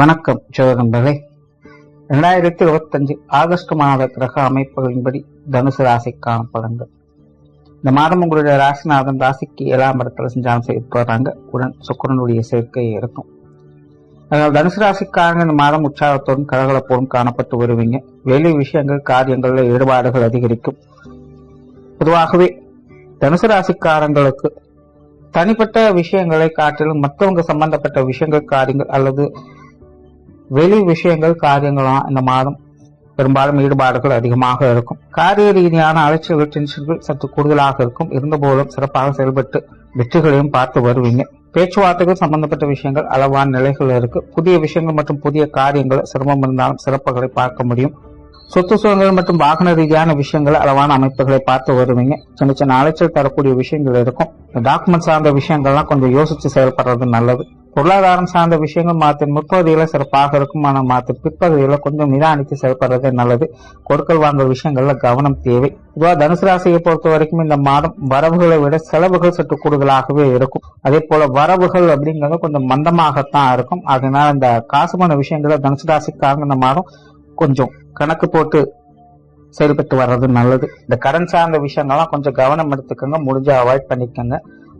வணக்கம் நண்பர்களே. 2025 ஆகஸ்ட் மாத கிரக அமைப்புகளின்படி தனுசு ராசிக்கான பலன்கள். இந்த மாதம் உங்களுடைய ராசிநாதன் ராசிக்கு 7ஆம் இடத்துல சஞ்சாரம் செய்து போறாங்க. உடன் சுக்கிரனுடைய சேர்க்கை இருக்கும். அதனால் தனுசு ராசிக்காரங்க இந்த மாதம் உற்சாகத்தோடும் கலகலப்போடும் காணப்பட்டு வருவீங்க. வெளி விஷயங்கள் காரியங்கள்ல ஈடுபாடுகள் அதிகரிக்கும். பொதுவாகவே தனுசு ராசிக்காரங்களுக்கு தனிப்பட்ட விஷயங்களை காட்டிலும் மற்றவங்க சம்பந்தப்பட்ட விஷயங்கள் காரியங்கள் அல்லது வெளி விஷயங்கள் காரியங்களாம் இந்த மாதம் பெரும்பாலும் ஈடுபாடுகள் அதிகமாக இருக்கும். காரிய ரீதியான அலைச்சல்கள் டென்ஷன்கள் சற்று கூடுதலாக இருக்கும். இருந்தபோதும் சிறப்பாக செயல்பட்டு வெற்றிகளையும் பார்த்து வருவீங்க. பேச்சுவார்த்தைகள் சம்பந்தப்பட்ட விஷயங்கள் அளவான நிலைகள் இருக்கு. புதிய விஷயங்கள் மற்றும் புதிய காரியங்கள் சிரமம் இருந்தாலும் சிறப்புகளை பார்க்க முடியும். சொத்து சுகங்கள் மற்றும் வாகன ரீதியான விஷயங்கள் அளவான அமைப்புகளை பார்த்து வருவீங்க. சின்ன சின்ன அலைச்சல் தரக்கூடிய விஷயங்கள் இருக்கும். டாக்குமெண்ட் சார்ந்த விஷயங்கள்லாம் கொஞ்சம் யோசிச்சு செயல்படுறது நல்லது. பொருளாதாரம் சார்ந்த விஷயங்கள் மாத்தின் முற்பகுதியில சிறப்பாக இருக்கும். ஆனால் மாத்தின் பிற்பகுதியில கொஞ்சம் நிதானித்து செயல்படுறது நல்லது. கொடுக்கல் வாங்கல் விஷயங்கள்ல கவனம் தேவை. இதுவா தனுசு ராசியை பொறுத்த வரைக்கும் இந்த மாதம் வரவுகளை விட செலவுகள் சற்று கூடுதலாகவே இருக்கும். அதே போல வரவுகள் அப்படிங்கிறது கொஞ்சம் மந்தமாகத்தான் இருக்கும். அதனால இந்த காசுமான விஷயங்கள தனுசு ராசிக்காக இந்த மாதம் கொஞ்சம் கணக்கு போட்டு செயல்பட்டு வர்றது நல்லது. இந்த கடன் சார்ந்த விஷயங்கள்லாம் கொஞ்சம் கவனம் எடுத்துக்கோங்க. முடிஞ்ச அவாய்ட் பண்ணிக்கோங்க.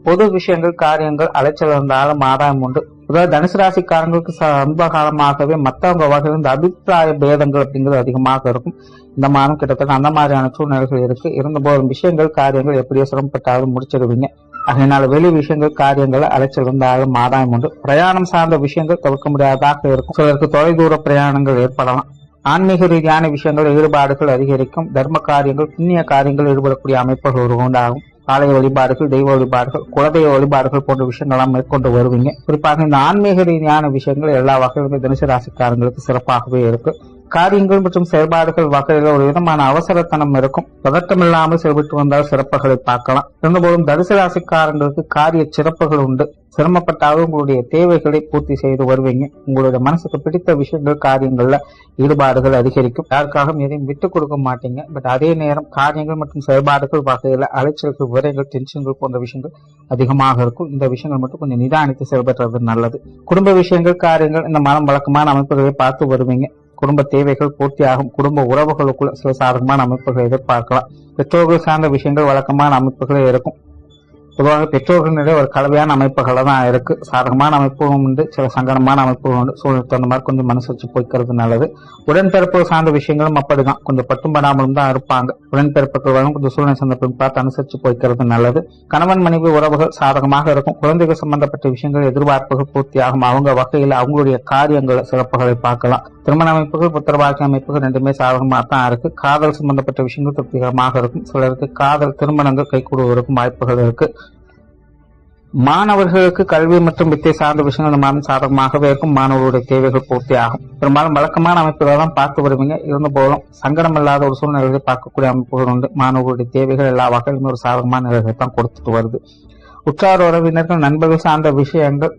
பொது விஷயங்கள் காரியங்கள் அலைச்சல் இருந்தாலும் ஆதாயம் உண்டு. அதாவது தனுசு ராசிக்காரங்களுக்கு சமீப காலமாகவே மற்றவங்க வகையில் இந்த அபிப்பிராய பேதங்கள் அப்படிங்கிறது அதிகமாக இருக்கும். இந்த மாதம் கிட்டத்தட்ட அந்த மாதிரியான சூழ்நிலைகள் இருக்கு. இருந்தபோதும் விஷயங்கள் காரியங்கள் எப்படியோ சிரமப்பட்டாலும் முடிச்சிருவீங்க. அதனால வெளி விஷயங்கள் காரியங்கள் அலைச்சல் இருந்தாலும் ஆதாயம் உண்டு. பிரயாணம் சார்ந்த விஷயங்கள் தவிர்க்க முடியாததாக இருக்கும். சிலருக்கு தொலைதூர பிரயாணங்கள் ஏற்படலாம். ஆன்மீக ரீதியான விஷயங்கள் ஈடுபாடுகள் அதிகரிக்கும். தர்ம காரியங்கள் புண்ணிய காரியங்கள் ஈடுபடக்கூடிய அமைப்புகள் உண்டாகும். ஆலய வழிபாடுகள் தெய்வ வழிபாடுகள் குலதெய்வ வழிபாடுகள் போன்ற விஷயங்கள்லாம் மேற்கொண்டு வருவீங்க. குறிப்பாக இந்த ஆன்மீக ரீதியான விஷயங்கள் எல்லா வகையிலுமே தனுசு ராசிக்காரங்களுக்கு சிறப்பாகவே இருக்கு. காரியங்கள் மற்றும் செயல்பாடுகள் வகையில ஒரு விதமான அவசரத்தனம் இருக்கும். பதட்டம் இல்லாமல் செயல்பட்டு வந்தால் சிறப்புகளை பார்க்கலாம். இருந்தபோதும் தனுசு ராசிக்காரங்களுக்கு காரிய சிறப்புகள் உண்டு. சிரமப்பட்டாலும் உங்களுடைய தேவைகளை பூர்த்தி செய்து வருவீங்க. உங்களுடைய மனசுக்கு பிடித்த விஷயங்கள் காரியங்கள்ல ஈடுபாடுகள் அதிகரிக்கும். யாருக்காகவும் எதையும் விட்டுக் கொடுக்க மாட்டீங்க. பட் அதே நேரம் காரியங்கள் மற்றும் செயல்பாடுகள் வகையில அலைச்சல்கள் விரைகள் டென்ஷன்கள் போன்ற விஷயங்கள் அதிகமாக இருக்கும். இந்த விஷயங்கள் மட்டும் கொஞ்சம் நிதானித்து செயல்படுறது நல்லது. குடும்ப விஷயங்கள் காரியங்கள் இந்த மனம் வழக்கமான அமைப்புகளை பார்த்து வருவீங்க. குடும்ப தேவைகள் பூர்த்தியாகும். குடும்ப உறவுகளுக்குள்ள சில சாதகமான அமைப்புகளை எதிர்பார்க்கலாம். பெற்றோர்கள் சார்ந்த விஷயங்கள் வழக்கமான அமைப்புகளே இருக்கும். பொதுவாக பெற்றோர்களிடையே ஒரு கலவையான அமைப்புகள் தான் இருக்கு. சாதகமான அமைப்புகளும் உண்டு, சில சங்கடமான அமைப்புகளும் உண்டு. சூழ்நிலை தகுந்த மாதிரி கொஞ்சம் மனசு வச்சு போய்க்கிறது நல்லது. உடன்பிறப்பு சார்ந்த விஷயங்களும் அப்படிதான். கொஞ்சம் பட்டும் படாமலும் தான் இருப்பாங்க. உடன்பிறப்புகள் வரும் கொஞ்சம் சூழ்நிலை சந்தர்ப்பம் பார்த்து அனுசரிச்சு போய்க்கிறது நல்லது. கணவன் மனைவி உறவுகள் சாதகமாக இருக்கும். குழந்தைகள் சம்பந்தப்பட்ட விஷயங்கள் எதிர்பார்ப்புகள் பூர்த்தியாகும். அவங்க வகையில் அவங்களுடைய காரியங்கள் சிறப்புகளை பார்க்கலாம். திருமண அமைப்புகள் புத்திரபாக்கிய அமைப்புகள் ரெண்டுமே சாதகமாக தான் இருக்கு. காதல் சம்பந்தப்பட்ட விஷயங்கள் திருப்திகரமாக இருக்கும். சிலருக்கு காதல் திருமணங்கள் கைகூடுவதற்கும் வாய்ப்புகள் இருக்கு. மாணவர்களுக்கு கல்வி மற்றும் வித்தை சார்ந்த விஷயங்கள் இந்த மாதம் சாதகமாகவே இருக்கும். மாணவர்களுடைய தேவைகள் பூர்த்தியாகும். பெரும்பாலும் வழக்கமான அமைப்புகளை தான் பார்த்து வருவீங்க. இருந்த போதும் சங்கடம் இல்லாத ஒரு சூழ்நிலைகளை பார்க்கக்கூடிய அமைப்புகள் உண்டு. மாணவர்களுடைய தேவைகள் எல்லா வகையிலுமே ஒரு சாதகமான நிலைகளை தான் கொடுத்துட்டு வருது. உற்றார் உறவினர்கள் நண்பர்கள் சார்ந்த விஷயங்கள்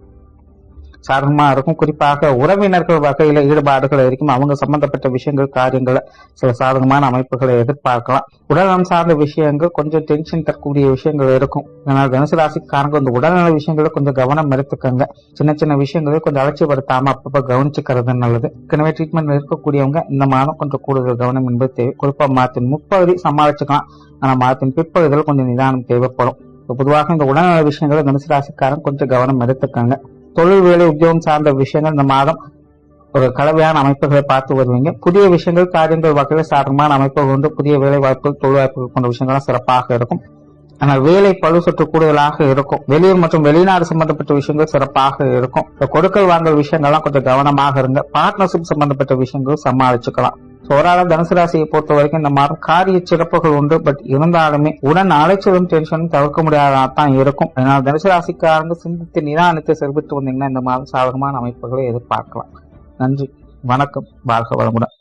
சாதகமா இருக்கும். குறிப்பாக உறவினர்கள் வகையில ஈடுபாடுகள் இருக்கும். அவங்க சம்பந்தப்பட்ட விஷயங்கள் காரியங்களை சில சாதகமான அமைப்புகளை எதிர்பார்க்கலாம். உடல்நலம் சார்ந்த விஷயங்கள் கொஞ்சம் டென்ஷன் தரக்கூடிய விஷயங்கள் இருக்கும். அதனால தனுசு ராசிக்காரங்க இந்த உடல்நல விஷயங்களை கொஞ்சம் கவனம் எடுத்துக்கங்க. சின்ன சின்ன விஷயங்களை கொஞ்சம் அலட்சியப்படுத்தாம அப்பப்ப கவனிச்சுக்கிறது நல்லது. ஏற்கனவே ட்ரீட்மெண்ட் இருக்கக்கூடியவங்க இந்த மாதம் கொஞ்சம் கூடுதல் கவனம் என்பது தேவை. குறிப்பா மாதத்தின் முற்பகுதி சமாளிச்சுக்கலாம். ஆனா மாதத்தின் பிற்பகுதியில் கொஞ்சம் நிதானம் தேவைப்படும். பொதுவாக இந்த உடல்நல விஷயங்களை தனுசு ராசிக்காரங்க கொஞ்சம் கவனம் எடுத்துக்கங்க. தொழில் வேலை உத்தியோகம் சார்ந்த விஷயங்கள் இந்த மாதம் ஒரு கலவையான அமைப்புகளை பார்த்து வருவீங்க. புதிய விஷயங்கள் காரியங்கள் வகையில் சாதகமான அமைப்புகள் உண்டு. புதிய வேலை வாய்ப்புகள் தொழில் வாய்ப்புகள் போன்ற விஷயங்கள்லாம் சிறப்பாக இருக்கும். ஆனால் வேலை பளு சற்று கூடுதலாக இருக்கும். வெளியூர் மற்றும் வெளிநாடு சம்பந்தப்பட்ட விஷயங்கள் சிறப்பாக இருக்கும். கொடுக்கல் வாங்கல் விஷயங்கள்லாம் கொஞ்சம் கவனமாக இருங்க. பார்ட்னர்ஷிப் சம்பந்தப்பட்ட விஷயங்கள் சமாளிச்சுக்கலாம். ஓராள தனுசு ராசியை பொறுத்த வரைக்கும் இந்த மாதம் காரிய சிறப்புகள் உண்டு. பட் இருந்தாலுமே உடன் அலைச்சலும் டென்ஷனும் தவிர்க்க முடியாதான் இருக்கும். அதனால தனுசு ராசிக்காரங்க சிந்தித்து நிதானித்து செயல்பட்டு வந்தீங்கன்னா இந்த மாதம் சாதகமான அமைப்புகளை எதிர்பார்க்கலாம். நன்றி, வணக்கம், வாழ்க வளமுடன்.